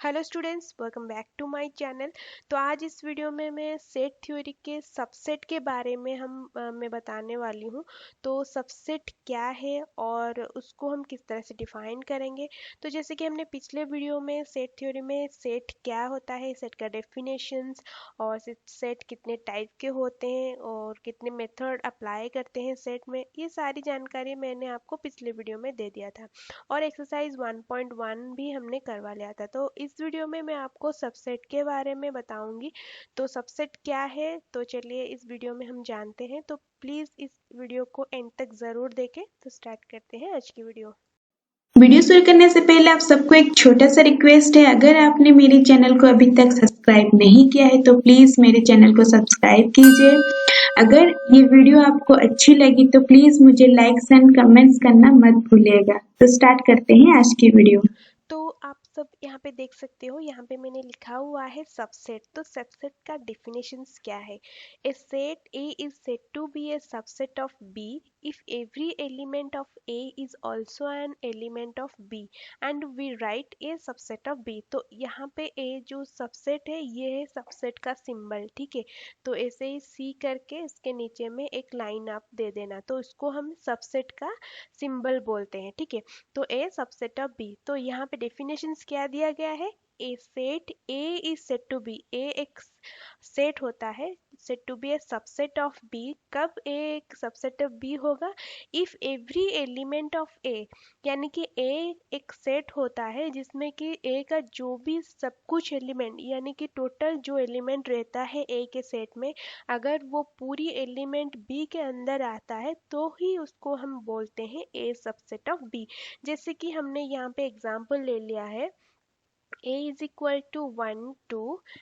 Hello students, welcome back to my channel. तो आज इस वीडियो में मैं सेट थ्योरी के सबसेट के बारे में मैं बताने वाली हूँ। तो सबसेट क्या है और उसको हम किस तरह से डिफाइन करेंगे। तो जैसे कि हमने पिछले वीडियो में सेट थ्योरी में सेट क्या होता है, सेट का डेफिनेशंस और सेट कितने टाइप के होते हैं और कितने मेथड अप्लाई करते हैं सेट में, ये सारी जानकारी मैंने आपको पिछले वीडियो में दे दिया था। और एक्सरसाइज 1.1 भी हमने करवा लिया था। तो इस वीडियो में मैं आपको सबसेट के बारे में बताऊंगी। तो सबसेट क्या है, तो चलिए इस वीडियो में हम जानते हैं। तो प्लीज़ इस वीडियो को एंड तक ज़रूर देखें। तो स्टार्ट करते हैं आज की वीडियो। वीडियो शुरू करने से पहले आप सबको एक छोटा सा रिक्वेस्ट है, अगर आपने मेरे चैनल को अभी तक सब्सक्राइब नहीं किया है तो प्लीज मेरे चैनल को सब्सक्राइब कीजिए। अगर ये वीडियो आपको अच्छी लगी तो प्लीज मुझे लाइक्स एंड कमेंट्स करना मत भूलिएगा। तो स्टार्ट करते हैं आज की वीडियो। तो आप सब यहाँ पे देख सकते हो, यहाँ पे मैंने लिखा हुआ है सबसेट। तो सबसेट का डेफिनेशंस क्या है। A set A is said to be a subset of B if every element of A is also an element of B and we write A subset of B. तो यहाँ पे ए जो subset है, ये है subset का symbol, ठीक है। तो ऐसे ही सी करके इसके नीचे में एक लाइन आप दे देना, तो इसको हम सबसेट का सिंबल बोलते हैं, ठीक है। तो ए सबसेट ऑफ बी। तो यहाँ पे डेफिनेशंस क्या दिया गया है। A set A is said to be, A एक सेट होता है, said to be a subset of B. कब ए एक सबसेट ऑफ बी होगा, if every element of A, यानी कि ए एक सेट होता है जिसमें कि ए का जो भी सब कुछ एलिमेंट, यानी कि टोटल जो एलिमेंट रहता है ए के सेट में, अगर वो पूरी एलिमेंट बी के अंदर आता है तो ही उसको हम बोलते हैं ए सबसेट ऑफ बी। जैसे कि हमने यहाँ पे एग्जाम्पल ले लिया है, a is equal to 1 2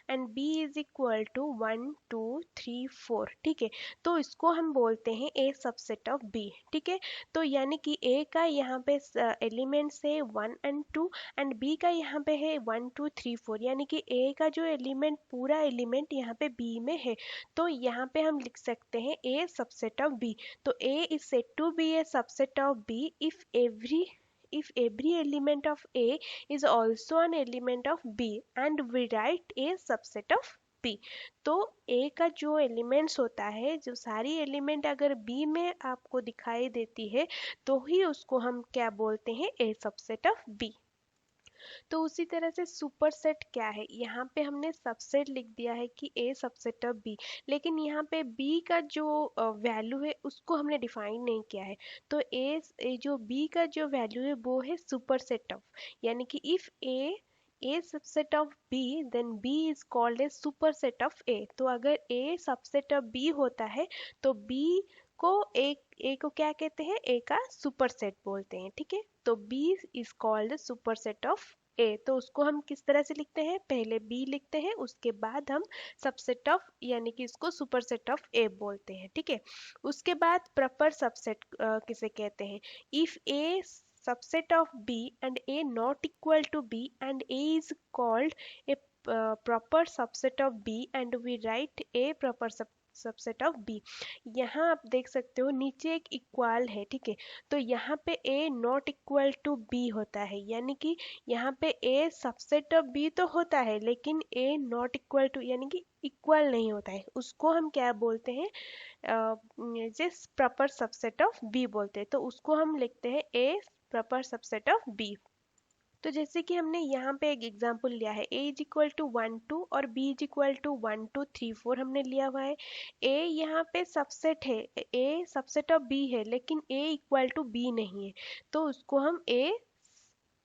and b is equal to 1 2 3 4, ठीक है। तो इसको हम बोलते हैं a सबसेट ऑफ b, ठीक है। तो यानी कि a का यहाँ पे एलिमेंट्स है 1 and 2 एंड b का यहाँ पे है 1 2 3 4, यानी कि a का जो एलिमेंट पूरा एलिमेंट यहाँ पे b में है। तो यहाँ पे हम लिख सकते हैं a सबसेट ऑफ b। तो a is said to be a subset of b if every element of a is also an element of B and we write a subset of B। तो A का जो elements होता है, जो सारी element अगर B में आपको दिखाई देती है तो ही उसको हम क्या बोलते हैं, A सबसेट ऑफ B। तो उसी तरह से सुपरसेट क्या है, यहाँ पे हमने सबसेट लिख दिया है कि ए सबसेट ऑफ बी, लेकिन यहाँ पे बी का जो वैल्यू है उसको हमने डिफाइन नहीं किया है। तो ए जो बी का जो वैल्यू है वो है सुपरसेट ऑफ, यानी कि if A subset of B then B is called a superset of A. तो अगर ए सबसेट ऑफ बी होता है तो बी को ए को क्या कहते हैं, ए का सुपरसेट बोलते हैं, ठीक है। तो B is called superset of A. तो उसको हम किस तरह से लिखते हैं, पहले बी लिखते हैं, उसके बाद हम सबसेट ऑफ, यानी कि इसको सुपरसेट ऑफ ए बोलते हैं, ठीक है। उसके बाद प्रॉपर सबसेट किसे कहते हैं, if A subset of b and a not equal to b and a is called a proper subset of b and we write a proper subset of B. यहाँ आप देख सकते हो नीचे एक इक्वल है, ठीक है। तो यहाँ पे a not equal to b होता है, यानी कि यहाँ पे a सबसेट ऑफ b तो होता है लेकिन a नॉट इक्वल टू, यानी कि इक्वल नहीं होता है, उसको हम क्या बोलते हैं, जिस प्रॉपर सबसेट ऑफ b बोलते हैं। तो उसको हम लिखते हैं a proper subset of b। तो जैसे कि हमने यहाँ पे एक एग्जांपल लिया है, a इज इक्वल टू 1 2 और b इज इक्वल टू 1 2 3 4 हमने लिया हुआ है। a यहाँ पे सबसेट है, a सबसेट ऑफ b है, लेकिन a इक्वल टू b नहीं है, तो उसको हम a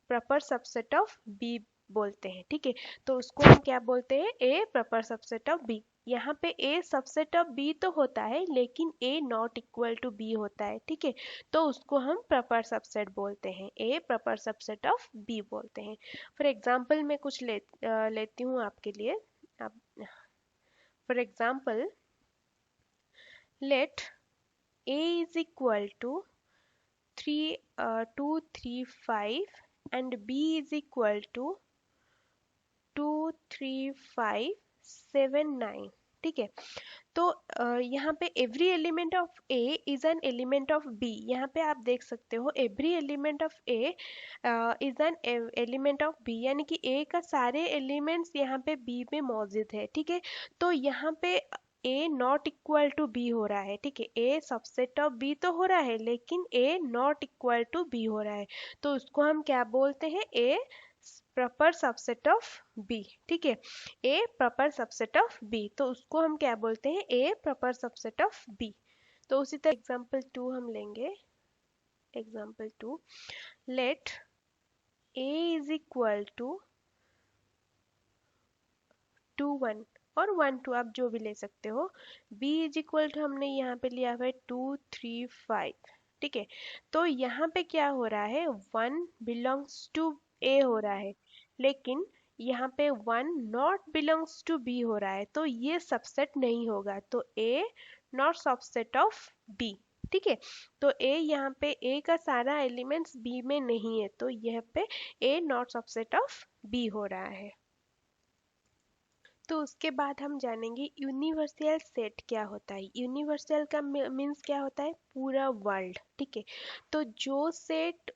proper subset of b बोलते हैं, ठीक है। तो उसको हम क्या बोलते हैं, a proper subset of b। यहाँ पे a सबसेट ऑफ b तो होता है लेकिन a not equal to b होता है, ठीक है। तो उसको हम प्रॉपर सबसेट बोलते हैं, a proper subset of b बोलते हैं। फॉर एग्जांपल मैं कुछ लेती हूँ आपके लिए। आप for example let a is equal to 2 3 5 and b is equal to 2 3 5 7 9, ठीक है। तो यहाँ पे every element of A is an element of B, यहाँ पे आप देख सकते हो every element of A is an element of B, यानी कि ए का सारे एलिमेंट्स यहाँ पे बी में मौजूद है, ठीक है। तो यहाँ पे ए नॉट इक्वल टू बी हो रहा है, ठीक है। ए सबसेट ऑफ बी तो हो रहा है, लेकिन A not equal to B हो रहा है, तो उसको हम क्या बोलते हैं, A proper subset of B, ठीक है। A proper subset of B, तो उसको हम क्या बोलते हैं, A proper subset of B. तो उसी तरह एग्जाम्पल 2 हम लेंगे। Example 2, let A is equal to 2 1 और 1 2, आप जो भी ले सकते हो। b इज इक्वल टू हमने यहाँ पे लिया हुआ है 2 3 5, ठीक है। तो यहाँ पे क्या हो रहा है, 1 बिलोंग्स टू a हो रहा है, लेकिन यहाँ पे 1 नॉट बिलोंग्स टू b हो रहा है, तो ये सबसेट नहीं होगा, तो a not subset of b, ठीक है। तो a यहाँ पे a का सारा एलिमेंट्स b में नहीं है, तो यहाँ पे a not subset of b हो रहा है। तो उसके बाद हम जानेंगे यूनिवर्सल सेट क्या होता है। यूनिवर्सल का मीन्स क्या होता है, पूरा वर्ल्ड, ठीक है। तो जो सेट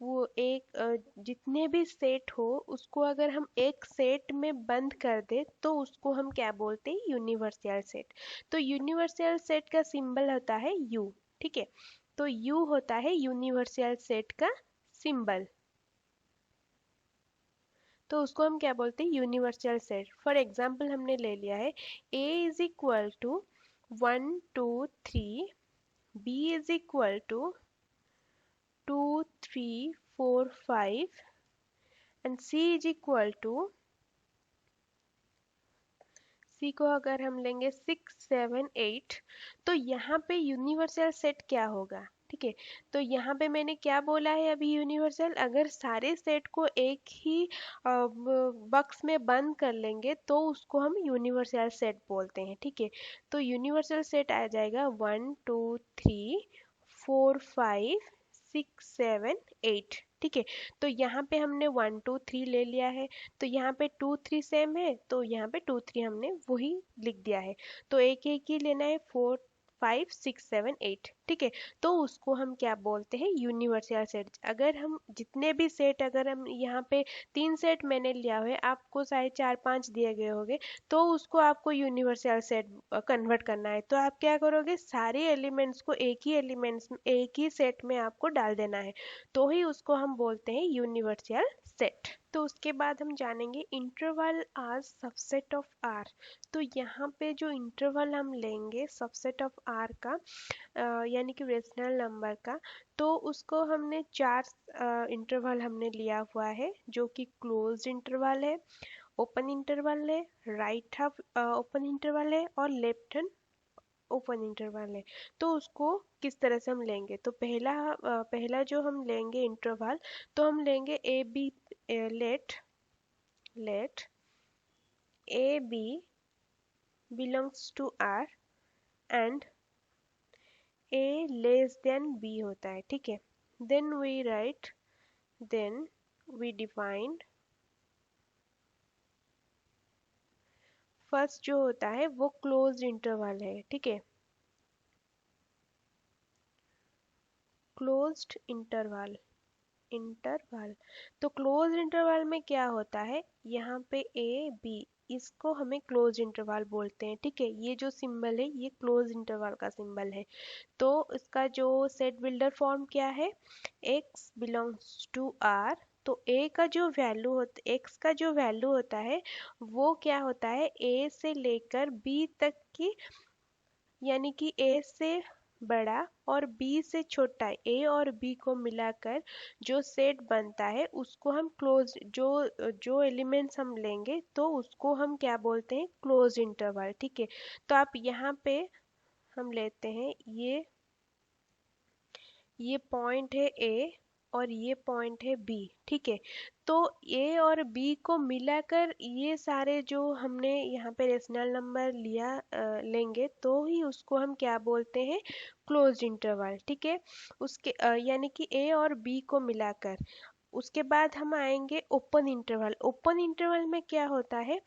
वो एक जितने भी सेट हो उसको अगर हम एक सेट में बंद कर दे तो उसको हम क्या बोलते हैं, यूनिवर्सल सेट। तो यूनिवर्सल सेट का सिंबल होता है यू, ठीक है। तो यू होता है यूनिवर्सल सेट का सिंबल, तो उसको हम क्या बोलते हैं, यूनिवर्सल सेट। फॉर एग्जाम्पल हमने ले लिया है a is equal to 1 2 3, b is equal to 2 3 4 5 and c is equal to, C को अगर हम लेंगे 6 7 8, तो यहाँ पे यूनिवर्सल सेट क्या होगा, ठीक है। तो यहाँ पे मैंने क्या बोला है अभी, यूनिवर्सल अगर सारे सेट को एक ही बक्स में बंद कर लेंगे तो उसको हम यूनिवर्सल सेट बोलते हैं, ठीक है। तो यूनिवर्सल सेट आ जाएगा 1 2 3 4 5 6 7 8, ठीक है। तो यहाँ पे हमने 1 2 3 ले लिया है, तो यहाँ पे 2 3 सेम है, तो यहाँ पे 2 3 हमने वही लिख दिया है। तो एक एक ही लेना है, 4 5 6 7 8, ठीक है। तो उसको हम क्या बोलते हैं, यूनिवर्सल सेट। अगर हम जितने भी सेट, अगर हम यहाँ पे 3 सेट मैंने लिया हुआ है, आपको शायद 4 5 दिए गए होंगे, तो उसको आपको यूनिवर्सल सेट कन्वर्ट करना है। तो आप क्या करोगे, सारे एलिमेंट्स को एक ही सेट में आपको डाल देना है, तो ही उसको हम बोलते हैं यूनिवर्सल सेट। तो उसके बाद हम जानेंगे इंटरवल आज सबसेट ऑफ आर। तो यहाँ पे जो इंटरवल हम लेंगे सबसेट ऑफ आर का, यानी कि रेशनल नंबर का, तो उसको हमने चार इंटरवल हमने लिया हुआ है, जो कि क्लोज्ड इंटरवल है, ओपन इंटरवल है, राइट हाफ ओपन इंटरवल है और लेफ्ट हैंड ओपन इंटरवल है। तो उसको किस तरह से हम लेंगे, तो पहला जो हम लेंगे इंटरवल, तो हम लेंगे A B, let let A B belongs to R and A less than B होता है, ठीक है। Then we write, then we define, first जो होता है वो क्लोज्ड इंटरवल है, ठीक है, क्लोज्ड इंटरवल। तो क्लोज इंटरवल में क्या होता है, यहाँ पे ए बी, इसको हमें क्लोज इंटरवल बोलते हैं, ठीक है। ये जो सिंबल है ये क्लोज इंटरवल का सिंबल है। तो इसका जो सेट बिल्डर फॉर्म क्या है, x बिलोंग्स टू r, तो a का जो वैल्यू होता x का जो वैल्यू होता है वो क्या होता है, a से लेकर b तक की, यानी कि a से बड़ा और b से छोटा, a और b को मिलाकर जो सेट बनता है उसको हम क्लोज, जो जो एलिमेंट्स हम लेंगे तो उसको हम क्या बोलते हैं, क्लोज इंटरवल, ठीक है। तो आप यहाँ पे हम लेते हैं ये पॉइंट है A और ये पॉइंट है B, ठीक है। तो A और B को मिलाकर ये सारे जो हमने यहाँ पे रेशनल नंबर लेंगे तो ही उसको हम क्या बोलते हैं, क्लोज्ड इंटरवल, ठीक है। उसके यानी कि A और B को मिलाकर। उसके बाद हम आएंगे ओपन इंटरवल। ओपन इंटरवल में क्या होता है,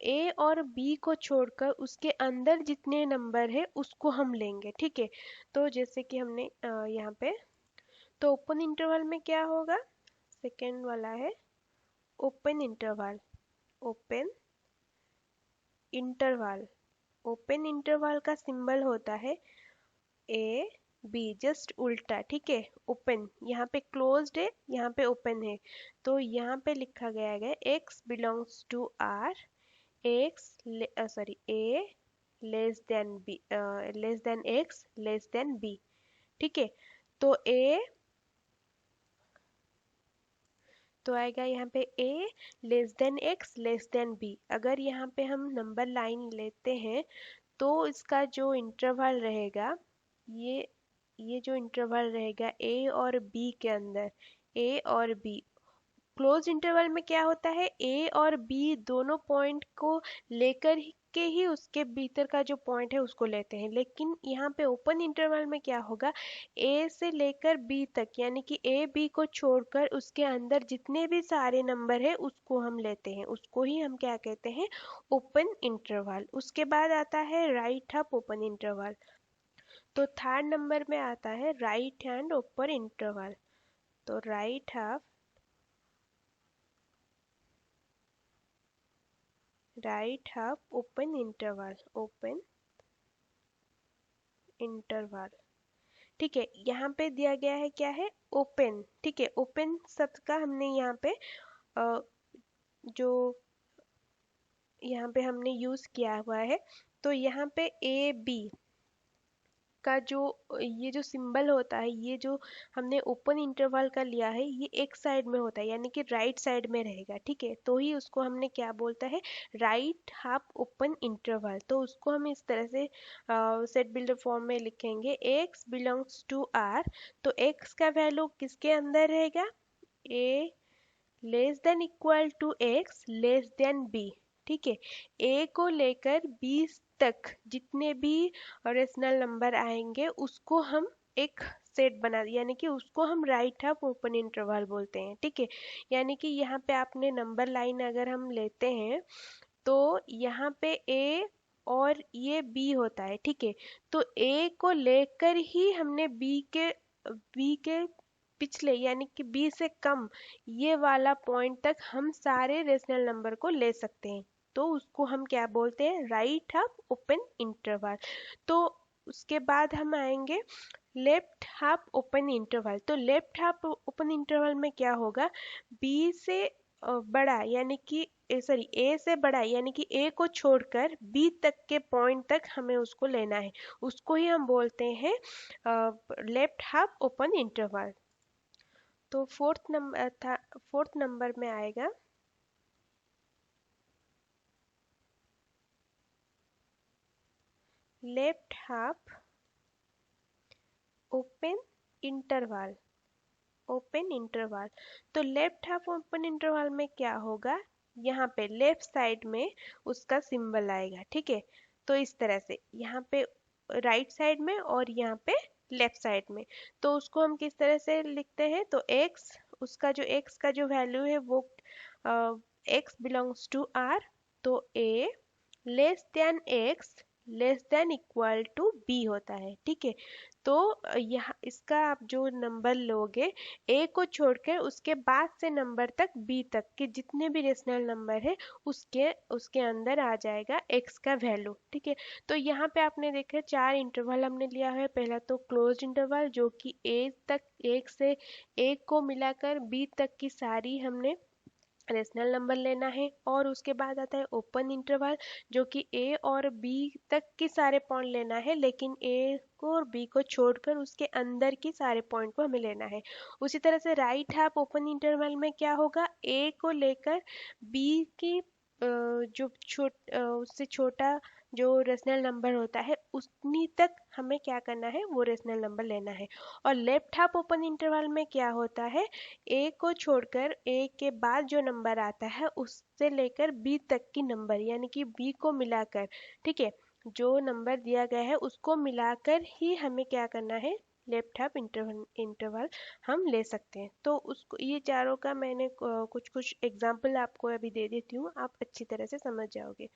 ए और बी को छोड़कर उसके अंदर जितने नंबर है उसको हम लेंगे, ठीक है। तो जैसे कि हमने यहाँ पे, तो ओपन इंटरवल में क्या होगा, सेकेंड वाला है open interval. Open interval, open interval का सिंबल होता है ए बी, जस्ट उल्टा, ठीक है। ओपन यहाँ पे क्लोज्ड है, यहाँ पे ओपन है, तो यहाँ पे लिखा गया है x belongs to R, x sorry A less than B, less than x less than B, ठीक है। तो ए, तो आएगा यहाँ पे a less than x less than b। अगर यहाँ पे हम नंबर लाइन लेते हैं तो इसका जो इंटरवल रहेगा, ये ये जो इंटरवल रहेगा a और b के अंदर, a और b क्लोज इंटरवल में क्या होता है, ए और बी दोनों पॉइंट को लेकर के ही उसके भीतर का जो पॉइंट है उसको लेते हैं। लेकिन यहाँ पे ओपन इंटरवल में क्या होगा, ए से लेकर बी तक, यानी कि ए बी को छोड़कर उसके अंदर जितने भी सारे नंबर है उसको हम लेते हैं, उसको ही हम क्या कहते हैं, ओपन इंटरवल। उसके बाद आता है राइट हाफ ओपन इंटरवल। तो थर्ड नंबर में आता है राइट हैंड ओपन इंटरवल। तो right half open interval, open interval, ठीक है। यहाँ पे दिया गया है क्या है, ओपन, ठीक है। ओपन शब्द का हमने यहाँ पे जो यहाँ पे हमने यूज किया हुआ है, तो यहाँ पे ए बी का जो ये जो सिंबल होता है, ये जो हमने ओपन इंटरवल का लिया है, ये एक साइड में होता है, यानी कि राइट साइड में रहेगा, ठीक है। तो ही उसको हमने क्या बोलता है, राइट हाफ ओपन इंटरवल। तो उसको हम इस तरह से सेट बिल्डर फॉर्म में लिखेंगे, x बिलोंग्स टू r। तो x का वैल्यू किसके अंदर रहेगा, a less than equal to x less than b, ठीक है। a को लेकर b तक जितने भी रेशनल नंबर आएंगे उसको हम एक सेट बना, यानी कि उसको हम राइट हाफ ओपन इंटरवल बोलते हैं, ठीक है। यानी कि यहाँ पे आपने नंबर लाइन अगर हम लेते हैं तो यहाँ पे a और ये b होता है, ठीक है। तो a को लेकर ही हमने b के पिछले, यानी कि b से कम ये वाला पॉइंट तक हम सारे रेशनल नंबर को ले सकते हैं। तो उसको हम क्या बोलते हैं, राइट हाफ ओपन इंटरवल। तो उसके बाद हम आएंगे लेफ्ट हाफ ओपन इंटरवल। तो लेफ्ट हाफ ओपन इंटरवल में क्या होगा, बी से बड़ा, यानी कि सॉरी ए से बड़ा, यानी कि ए को छोड़कर बी तक के पॉइंट तक हमें उसको लेना है, उसको ही हम बोलते हैं लेफ्ट हाफ ओपन इंटरवल। तो फोर्थ नंबर में आएगा left half open interval, open interval. तो लेफ्ट हाफ ओपन इंटरवल में क्या होगा, यहाँ पे लेफ्ट साइड में उसका सिंबल आएगा, ठीक है। तो इस तरह से यहाँ पे राइट साइड में और यहाँ पे लेफ्ट साइड में। तो उसको हम किस तरह से लिखते हैं, तो x, उसका जो x का जो वैल्यू है वो x बिलोंग्स टू r। तो a less than x less than equal to b होता है, ठीक है। तो यहाँ इसका आप जो नंबर लोगे, a को छोड़कर उसके बाद से नंबर तक b तक के जितने भी रेशनल नंबर है उसके उसके अंदर आ जाएगा x का वैल्यू, ठीक है। तो यहाँ पे आपने देखा 4 इंटरवल हमने लिया है। पहला तो क्लोज इंटरवल जो कि a तक, एक से एक को मिलाकर b तक की सारी हमने रेशनल नंबर लेना है। और उसके बाद आता है ओपन इंटरवल जो कि a और b तक के सारे पॉइंट लेना है, लेकिन a को और b को छोड़कर उसके अंदर की सारे पॉइंट को हमें लेना है। उसी तरह से राइट हाफ ओपन इंटरवल में क्या होगा, a को लेकर b की जो उससे छोटा जो रेशनल नंबर होता है उतनी तक हमें क्या करना है, वो रेशनल नंबर लेना है। और लेफ्ट हाफ ओपन इंटरवल में क्या होता है, ए को छोड़कर ए के बाद जो नंबर आता है उससे लेकर बी तक की नंबर, यानी कि बी को मिलाकर, ठीक है, जो नंबर दिया गया है उसको मिलाकर ही हमें क्या करना है, लेफ्ट हाफ इंटरवल हम ले सकते हैं। तो उसको ये चारों का मैंने कुछ कुछ एग्जाम्पल आपको अभी दे देती हूँ, आप अच्छी तरह से समझ जाओगे।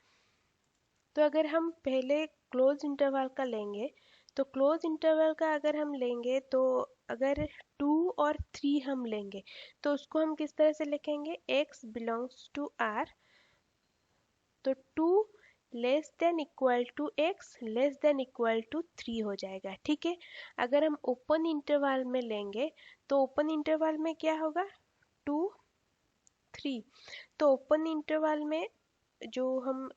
तो अगर हम पहले क्लोज इंटरवल का लेंगे, तो क्लोज इंटरवल का अगर हम लेंगे तो अगर 2 और 3 हम लेंगे तो उसको हम किस तरह से लिखेंगे, x बिलोंग्स टू r, तो 2 less than equal to x less than equal to 3 हो जाएगा। ठीक है, अगर हम ओपन इंटरवल में लेंगे तो ओपन इंटरवल में क्या होगा, 2 3, तो ओपन इंटरवल में जो हम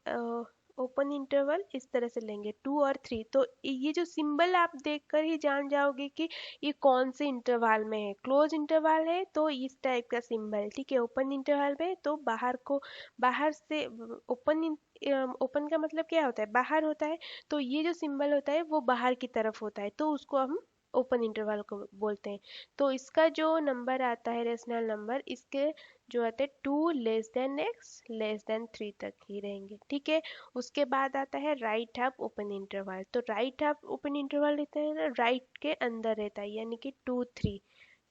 ओपन इंटरवल इस तरह से लेंगे 2 और 3, तो ये जो सिंबल आप देखकर ही जान जाओगे कि ये कौन से इंटरवल में है। क्लोज इंटरवल है तो इस टाइप का सिंबल, ठीक है। ओपन इंटरवल में तो बाहर से ओपन का मतलब क्या होता है, बाहर होता है, तो ये जो सिंबल होता है वो बाहर की तरफ होता है, तो उसको हम ओपन इंटरवल को बोलते हैं। तो इसका जो नंबर आता है, रेशनल नंबर, इसके जो आते हैं 2 less than x less than 3 तक ही रहेंगे। ठीक है, उसके बाद आता है राइट हाफ ओपन इंटरवल। तो राइट हाफ ओपन इंटरवल रहता है राइट के अंदर रहता है, यानी कि 2 3।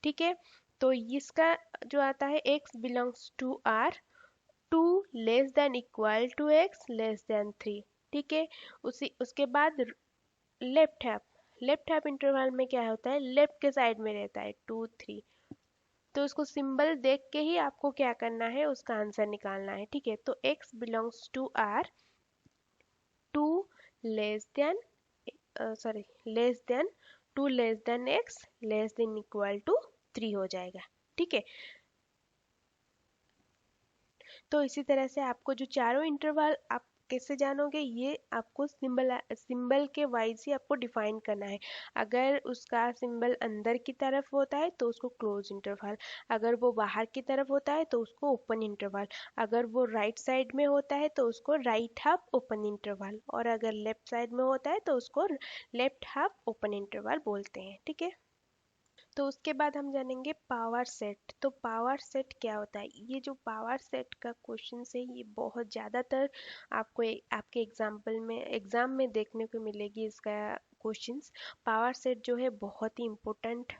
ठीक है, तो इसका जो आता है x belongs to r, 2 less than equal to x less than 3। ठीक है, उसके बाद लेफ्ट हाफ इंटरवल में क्या होता है, लेफ्ट के साइड में रहता है 2 3। तो उसको सिंबल देख के ही आपको क्या करना है, उसका आंसर निकालना है। ठीक है, तो x belongs to r, 2 less than less than 2 less than x less than equal to 3 हो जाएगा। ठीक है, तो इसी तरह से आपको जो चारों इंटरवल आप कैसे जानोगे, ये आपको सिंबल के वाइज ही आपको डिफाइन करना है। अगर उसका सिंबल अंदर की तरफ होता है तो उसको क्लोज इंटरवल, अगर वो बाहर की तरफ होता है तो उसको ओपन इंटरवल, अगर वो राइट साइड में होता है तो उसको राइट हाफ ओपन इंटरवल, और अगर लेफ्ट साइड में होता है तो उसको लेफ्ट हाफ ओपन इंटरवल बोलते हैं। ठीक है, तो उसके बाद हम जानेंगे पावर सेट। तो पावर सेट क्या होता है, ये जो पावर सेट का क्वेश्चन है ये बहुत ज़्यादातर आपको आपके एग्जाम में देखने को मिलेगी इसका क्वेश्चंस। पावर सेट जो है बहुत ही इम्पोर्टेंट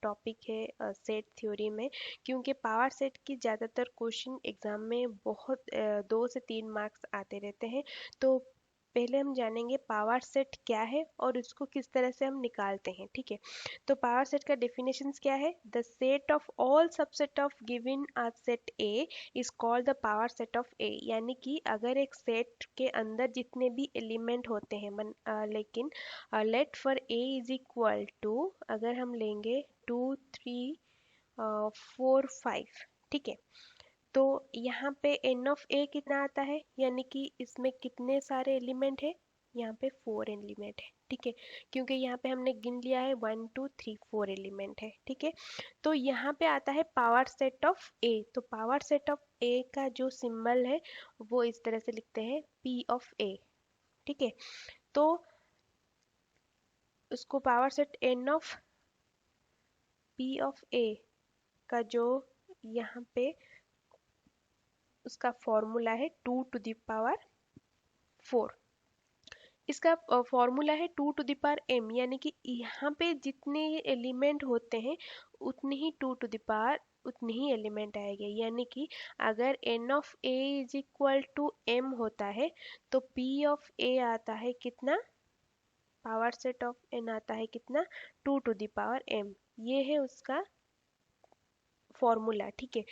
टॉपिक है सेट थ्योरी में, क्योंकि पावर सेट की ज़्यादातर क्वेश्चन एग्जाम में बहुत 2 से 3 मार्क्स आते रहते हैं। तो पहले हम जानेंगे पावर सेट क्या है और इसको किस तरह से हम निकालते हैं। ठीक है, तो पावर सेट का डेफिनेशन क्या है, the set of all subset of given a set A is called the power set of A. यानी कि अगर एक सेट के अंदर जितने भी एलिमेंट होते हैं लेकिन let for A is equal to, अगर हम लेंगे 2 3 4 5, ठीक है, तो यहाँ पे एन ऑफ ए कितना आता है, यानी कि इसमें कितने सारे एलिमेंट है, यहाँ पे 4 एलिमेंट है। ठीक है, क्योंकि यहाँ पे हमने गिन लिया है 1 2 3 4 एलिमेंट है। ठीक है, तो यहाँ पे आता है पावर सेट ऑफ ए। तो पावर सेट ऑफ ए का जो सिंबल है वो इस तरह से लिखते हैं पी ऑफ ए। ठीक है, तो उसको power set n of P of A का जो यहाँ पे उसका फॉर्मूला है 2 टू द पावर 4। इसका फॉर्मूला है 2 टू द पावर m, यानी कि यहाँ पे जितने एलिमेंट होते हैं उतने ही 2 टू द पावर उतने ही एलिमेंट आएंगे। यानी कि अगर n of a is equal to m होता है तो p ऑफ a आता है कितना, पावर सेट ऑफ n आता है कितना, 2 टू द पावर m। ये है उसका फॉर्मूला। ठीक है,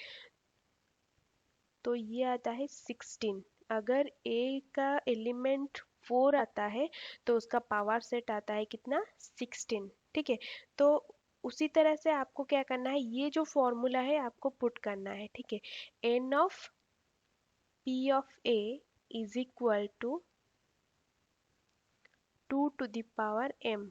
तो ये आता है 16। अगर a का एलिमेंट 4 आता है तो उसका पावर सेट आता है कितना, 16। ठीक है, तो उसी तरह से आपको क्या करना है, ये जो फॉर्मूला है आपको पुट करना है। ठीक है, n of p of a is equal to 2 to the power m।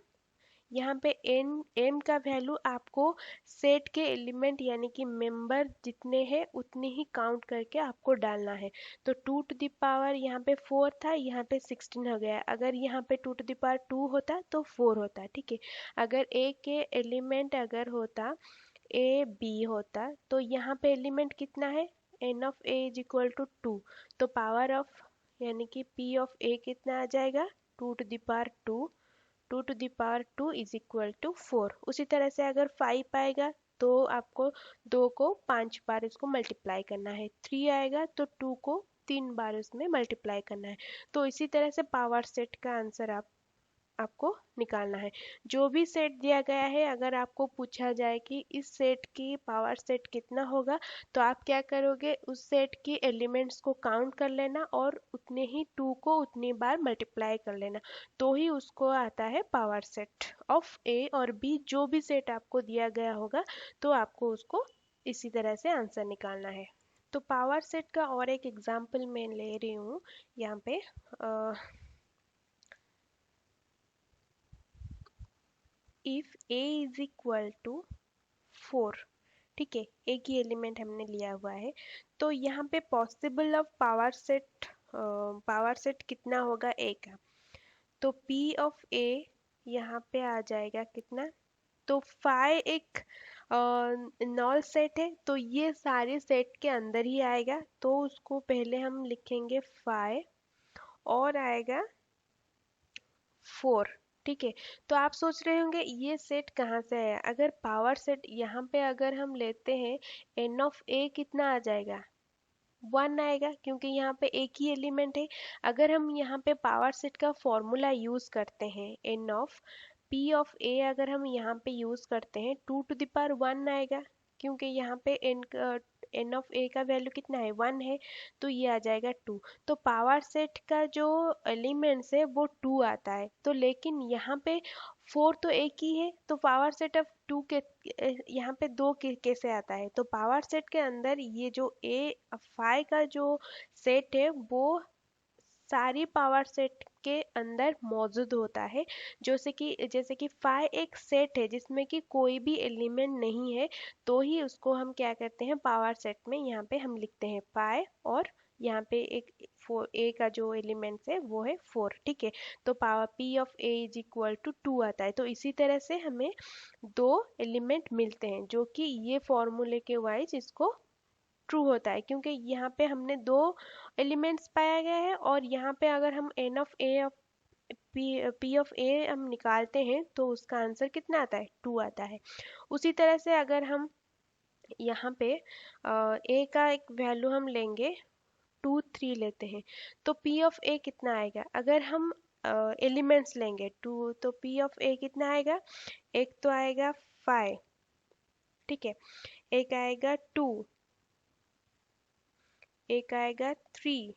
यहाँ पे एन एम का वैल्यू आपको सेट के एलिमेंट यानी कि मेंबर जितने हैं उतने ही काउंट करके आपको डालना है। तो 2 टू द पावर यहाँ पे 4 था, यहाँ पे 16 हो गया। अगर यहाँ पे 2 टू द पावर 2 होता तो 4 होता। ठीक है, अगर ए के एलिमेंट अगर होता ए बी होता तो यहाँ पे एलिमेंट कितना है, N of A is equal to 2, तो पावर ऑफ यानी कि पी ऑफ ए कितना आ जाएगा, 2 to the power 2, 2 is equal to 4। उसी तरह से अगर 5 आएगा तो आपको 2 को 5 बार इसको मल्टीप्लाई करना है, 3 आएगा तो 2 को 3 बार इसमें मल्टीप्लाई करना है। तो इसी तरह से पावर सेट का आंसर आपको निकालना है। जो भी सेट दिया गया है, अगर आपको पूछा जाए कि इस सेट की पावर सेट कितना होगा, तो आप क्या करोगे, उस सेट की एलिमेंट्स को काउंट कर लेना और उतने ही 2 को उतनी बार मल्टीप्लाई कर लेना, तो ही उसको आता है पावर सेट ऑफ ए और बी। जो भी सेट आपको दिया गया होगा तो आपको उसको इसी तरह से आंसर निकालना है। तो पावर सेट का और एक एग्जाम्पल मैं ले रही हूँ यहाँ पे। If a is equal to 4, ठीक है, एक ही एलिमेंट हमने लिया हुआ है, तो यहाँ पे पॉसिबल ऑफ पावर सेट कितना होगा a का, तो p ऑफ a यहाँ पे आ जाएगा कितना, तो फाइ एक नॉल सेट है तो ये सारे सेट के अंदर ही आएगा, तो उसको पहले हम लिखेंगे फाइ और आएगा 4, ठीक है। तो आप सोच रहे होंगे ये सेट कहाँ से आया, अगर पावर सेट यहाँ पे अगर हम लेते हैं n ऑफ a कितना आ जाएगा, 1 आएगा, क्योंकि यहाँ पे एक ही एलिमेंट है। अगर हम यहाँ पे पावर सेट का फॉर्मूला यूज करते हैं, n of p of a अगर हम यहाँ पे यूज करते हैं, 2 टू द पावर 1 आएगा, क्योंकि यहाँ पे n ऑफ a का वैल्यू कितना है, 1 है, तो ये आ जाएगा 2। तो पावर सेट का जो एलिमेंट्स है वो 2 आता है, तो लेकिन यहाँ पे 4 तो एक ही है, तो पावर सेट ऑफ 2 के यहाँ पे 2 कैसे आता है, तो पावर सेट के अंदर ये जो ए फाइ का जो सेट है वो सारी पावर सेट के अंदर मौजूद होता है। जैसे कि फाइ एक सेट है जिसमें कि कोई भी एलिमेंट नहीं है, तो ही उसको हम क्या करते हैं, पावर सेट में यहाँ पे हम लिखते हैं फाइ, और यहाँ पे एक ए का जो एलिमेंट्स है वो है 4, ठीक है। तो power p of a is equal to 2 आता है। तो इसी तरह से हमें 2 एलिमेंट मिलते हैं जो कि ये फॉर्मूले के वाइज इसको ट्रू होता है, क्योंकि यहाँ पे हमने 2 एलिमेंट्स पाया गया है, और यहाँ पे अगर हम n of a of p of a हम निकालते हैं तो उसका आंसर कितना आता है, 2 आता है। उसी तरह से अगर हम यहाँ पे a का एक वैल्यू हम लेंगे 2 3 लेते हैं, तो p ऑफ a कितना आएगा, अगर हम एलिमेंट्स लेंगे 2, तो p ऑफ a कितना आएगा, एक तो आएगा 5, ठीक है, एक आएगा 2, एक आएगा 3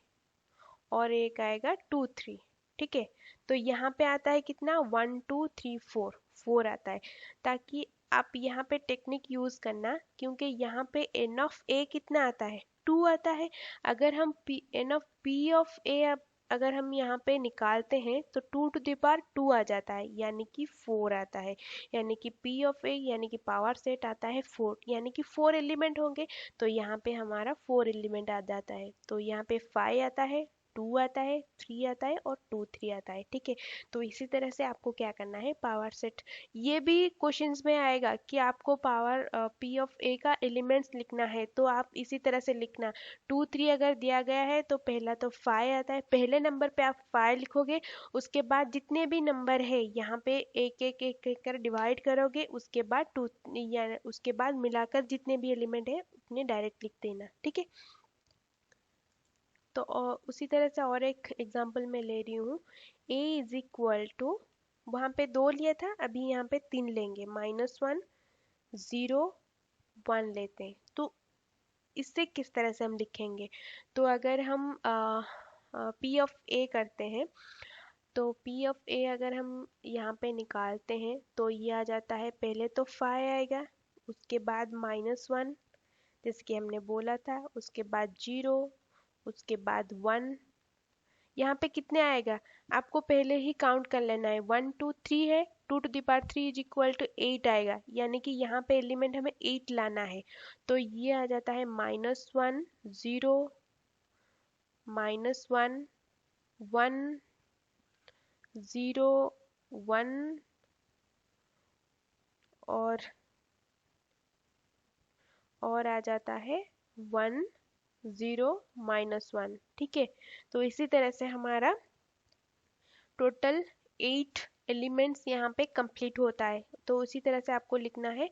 और एक आएगा 2 3, ठीक है। तो यहाँ पे आता है कितना, 1 2 3 4, 4 आता है, ताकि आप यहाँ पे टेक्निक यूज करना, क्योंकि यहाँ पे n ऑफ a कितना आता है, 2 आता है। अगर हम n of p of a अगर हम यहाँ पे निकालते हैं तो 2 टू द पावर 2 आ जाता है, यानी कि 4 आता है, यानी कि p ऑफ a यानी कि पावर सेट आता है 4, यानी कि 4 एलिमेंट होंगे, तो यहाँ पे हमारा 4 एलिमेंट आ जाता है। तो यहाँ पे 5 आता है, 2 आता है, 3 आता है और 2 3 आता है, ठीक है। तो इसी तरह से आपको क्या करना है, पावर सेट, ये भी क्वेश्चंस में आएगा कि आपको पावर p ऑफ a का एलिमेंट्स लिखना है, तो आप इसी तरह से लिखना, 2 3 अगर दिया गया है तो पहला तो 5 आता है, पहले नंबर पे आप 5 लिखोगे, उसके बाद जितने भी नंबर है यहाँ पे एक एक एक एक कर डिवाइड करोगे, उसके बाद 2 या उसके बाद मिलाकर जितने भी एलिमेंट है उतने डायरेक्ट लिख देना, ठीक है। तो उसी तरह से और एक एग्जांपल मैं ले रही हूँ, a इज इक्वल टू, वहाँ पे 2 लिया था, अभी यहाँ पे 3 लेंगे, -1 0 1 लेते हैं, तो इससे किस तरह से हम लिखेंगे, तो अगर हम p ऑफ a करते हैं, तो p ऑफ a अगर हम यहाँ पे निकालते हैं तो ये आ जाता है, पहले तो 5 आएगा, उसके बाद -1 जैसे कि हमने बोला था, उसके बाद 0, उसके बाद 1, यहाँ पे कितने आएगा, आपको पहले ही काउंट कर लेना है, 1 2 3 है, 2 to the power 3 is equal to 8 आएगा, यानी कि यहाँ पे एलिमेंट हमें 8 लाना है, तो ये आ जाता है -1 0 -1 1 0 1 और आ जाता है 1 0 -1, ठीक है। तो इसी तरह से हमारा टोटल 8 एलिमेंट्स यहाँ पे कंप्लीट होता है, तो उसी तरह से आपको लिखना है।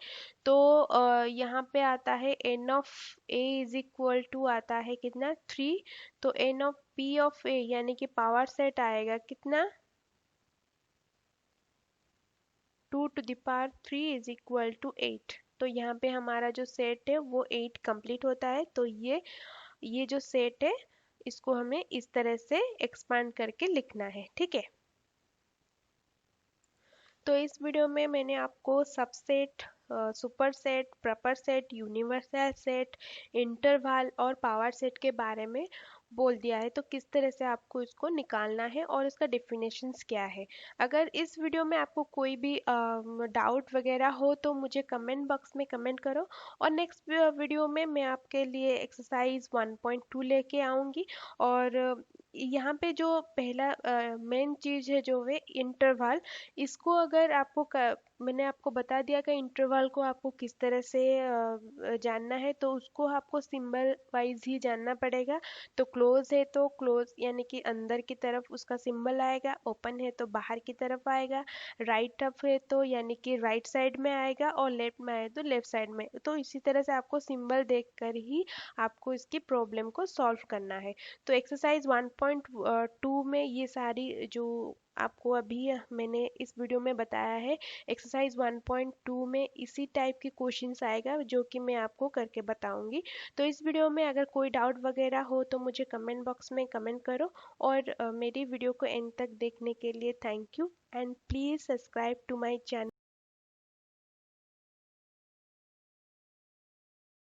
तो यहाँ पे आता है N of A is equal to आता है कितना 3, तो N of P of A यानी कि पावर सेट आएगा कितना 2 to the power 3 is equal to 8। तो यहाँ पे हमारा जो सेट है वो 8 कंप्लीट होता है। तो ये जो सेट है इसको हमें इस तरह से एक्सपांड करके लिखना है, ठीक है। तो इस वीडियो में मैंने आपको subset, super set, proper set, universal set, interval और पावर सेट के बारे में बोल दिया है। तो किस तरह से आपको इसको निकालना है और इसका डेफिनेशंस क्या है। अगर इस वीडियो में आपको कोई भी डाउट वगैरह हो तो मुझे कमेंट बॉक्स में कमेंट करो, और नेक्स्ट वीडियो में मैं आपके लिए एक्सरसाइज 1.2 लेके आऊँगी। और यहाँ पे जो पहला मेन चीज़ है जो है इंटरवल, इसको अगर आपको मैंने आपको बता दिया कि इंटरवल को आपको किस तरह से जानना है, तो उसको आपको सिंबल वाइज ही जानना पड़ेगा। तो क्लोज है तो क्लोज यानी कि अंदर की तरफ उसका सिंबल आएगा, ओपन है तो बाहर की तरफ आएगा, राइट अप है तो यानी कि राइट साइड में आएगा, और लेफ्ट में आए तो लेफ्ट साइड में। तो इसी तरह से आपको सिंबल देखकर ही आपको इसकी प्रॉब्लम को सॉल्व करना है। तो एक्सरसाइज 1.2 में ये सारी जो आपको अभी मैंने इस वीडियो में बताया है, एक्सरसाइज 1.2 में इसी टाइप के क्वेश्चंस आएगा जो कि मैं आपको करके बताऊंगी। तो इस वीडियो में अगर कोई डाउट वगैरह हो तो मुझे कमेंट बॉक्स में कमेंट करो, और मेरी वीडियो को एंड तक देखने के लिए thank you, and please subscribe to my channel.